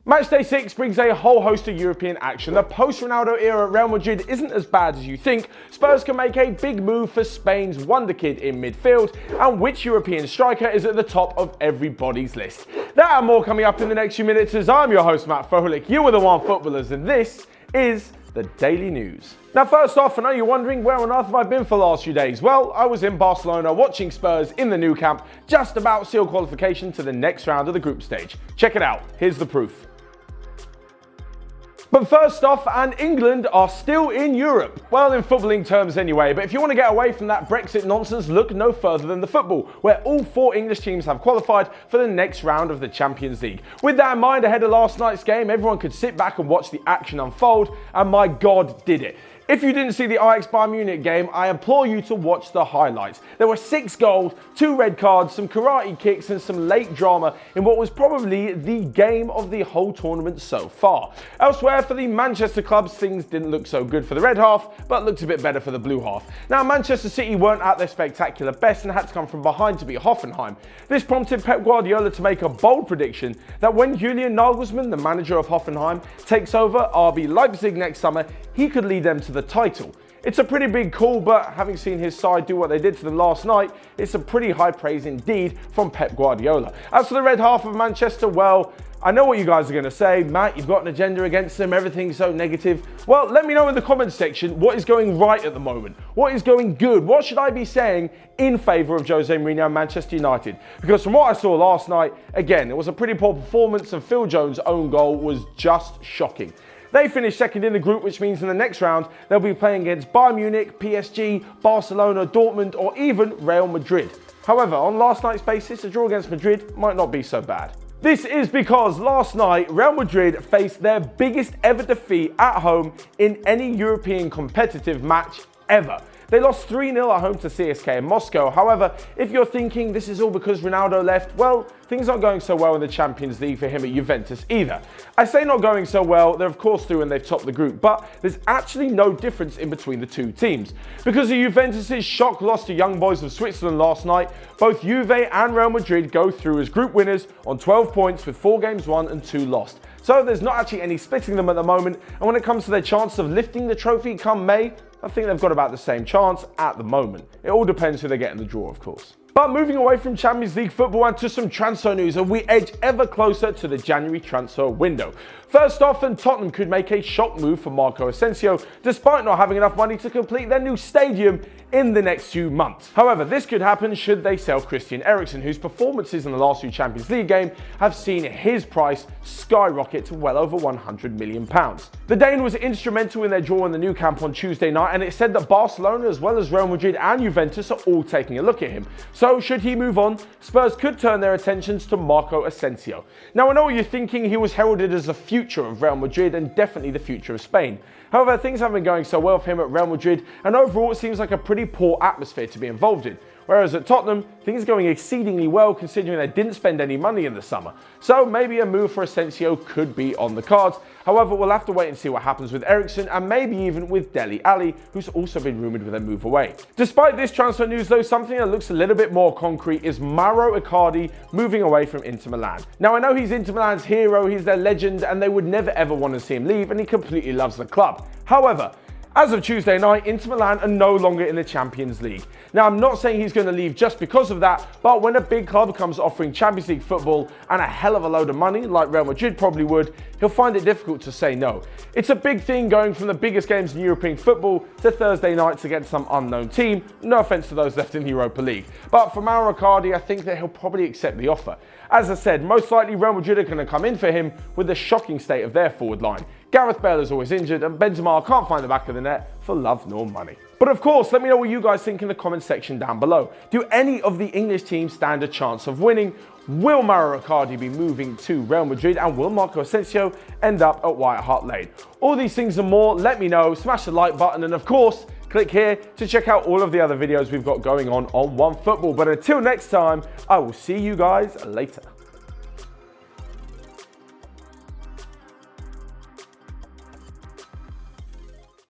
Matchday 6 brings a whole host of European action. The post-Ronaldo era at Real Madrid isn't as bad as you think. Spurs can make a big move for Spain's wonder kid in midfield, and which European striker is at the top of everybody's list. That and more coming up in the next few minutes, as I'm your host Matt Frohlich, you are the Onefootballers, and this is the Daily News. Now first off, I know you're wondering where on earth have I been for the last few days? Well, I was in Barcelona watching Spurs in the Nou Camp just about seal qualification to the next round of the group stage. Check it out, here's the proof. But first off, and England are still in Europe. Well, in footballing terms anyway, but if you want to get away from that Brexit nonsense, look no further than the football, where all 4 English teams have qualified for the next round of the Champions League. With that in mind, ahead of last night's game, everyone could sit back and watch the action unfold, and my God, did it. If you didn't see the Ajax Bayern Munich game, I implore you to watch the highlights. There were 6 goals, 2 red cards, some karate kicks and some late drama in what was probably the game of the whole tournament so far. Elsewhere, for the Manchester clubs, things didn't look so good for the red half, but looked a bit better for the blue half. Now, Manchester City weren't at their spectacular best and had to come from behind to beat Hoffenheim. This prompted Pep Guardiola to make a bold prediction that when Julian Nagelsmann, the manager of Hoffenheim, takes over RB Leipzig next summer, he could lead them to the title. It's a pretty big call, but having seen his side do what they did to them last night, it's a pretty high praise indeed from Pep Guardiola. As for the red half of Manchester, well, I know what you guys are going to say. Matt, you've got an agenda against them, everything's so negative. Well, let me know in the comments section what is going right at the moment. What is going good? What should I be saying in favour of Jose Mourinho and Manchester United? Because from what I saw last night, again, it was a pretty poor performance and Phil Jones' own goal was just shocking. They finished second in the group, which means in the next round, they'll be playing against Bayern Munich, PSG, Barcelona, Dortmund, or even Real Madrid. However, on last night's basis, a draw against Madrid might not be so bad. This is because last night, Real Madrid faced their biggest ever defeat at home in any European competitive match ever. They lost 3-0 at home to CSK in Moscow. However, if you're thinking this is all because Ronaldo left, well, things aren't going so well in the Champions League for him at Juventus either. I say not going so well, they're of course through and they've topped the group, but there's actually no difference in between the two teams. Because of Juventus' shock loss to Young Boys of Switzerland last night, both Juve and Real Madrid go through as group winners on 12 points with 4 games won and 2 lost. So there's not actually any splitting them at the moment, and when it comes to their chances of lifting the trophy come May, I think they've got about the same chance at the moment. It all depends who they get in the draw, of course. But moving away from Champions League football and to some transfer news, and we edge ever closer to the January transfer window. First off, and Tottenham could make a shock move for forMArco Asensio, despite not having enough money to complete their new stadium in the next few months. However, this could happen should they sell Christian Eriksen, whose performances in the last few Champions League games have seen his price skyrocket to well over £100 million. The Dane was instrumental in their draw in the Nou Camp on Tuesday night, and it's said that Barcelona, as well as Real Madrid and Juventus, are all taking a look at him. So should he move on, Spurs could turn their attentions to Marco Asensio. Now I know what you're thinking, he was heralded as the future of Real Madrid and definitely the future of Spain. However, things haven't been going so well for him at Real Madrid, and overall it seems like a pretty poor atmosphere to be involved in. Whereas at Tottenham, things are going exceedingly well considering they didn't spend any money in the summer. So maybe a move for Asensio could be on the cards. However, we'll have to wait and see what happens with Eriksen and maybe even with Dele Alli, who's also been rumoured with a move away. Despite this transfer news though, something that looks a little bit more concrete is Mauro Accardi moving away from Inter Milan. Now I know he's Inter Milan's hero, he's their legend, and they would never ever want to see him leave, and he completely loves the club. However, as of Tuesday night, Inter Milan are no longer in the Champions League. Now, I'm not saying he's going to leave just because of that, but when a big club comes offering Champions League football and a hell of a load of money, like Real Madrid probably would, he'll find it difficult to say no. It's a big thing going from the biggest games in European football to Thursday nights against some unknown team. No offence to those left in the Europa League. But for Mauro Accardi, I think that he'll probably accept the offer. As I said, most likely Real Madrid are going to come in for him with the shocking state of their forward line. Gareth Bale is always injured and Benzema can't find the back of the net for love nor money. But of course, let me know what you guys think in the comment section down below. Do any of the English teams stand a chance of winning? Will Mauro Accardi be moving to Real Madrid, and will Marco Asensio end up at White Hart Lane? All these things and more, let me know. Smash the like button and of course, click here to check out all of the other videos we've got going on OneFootball. But until next time, I will see you guys later.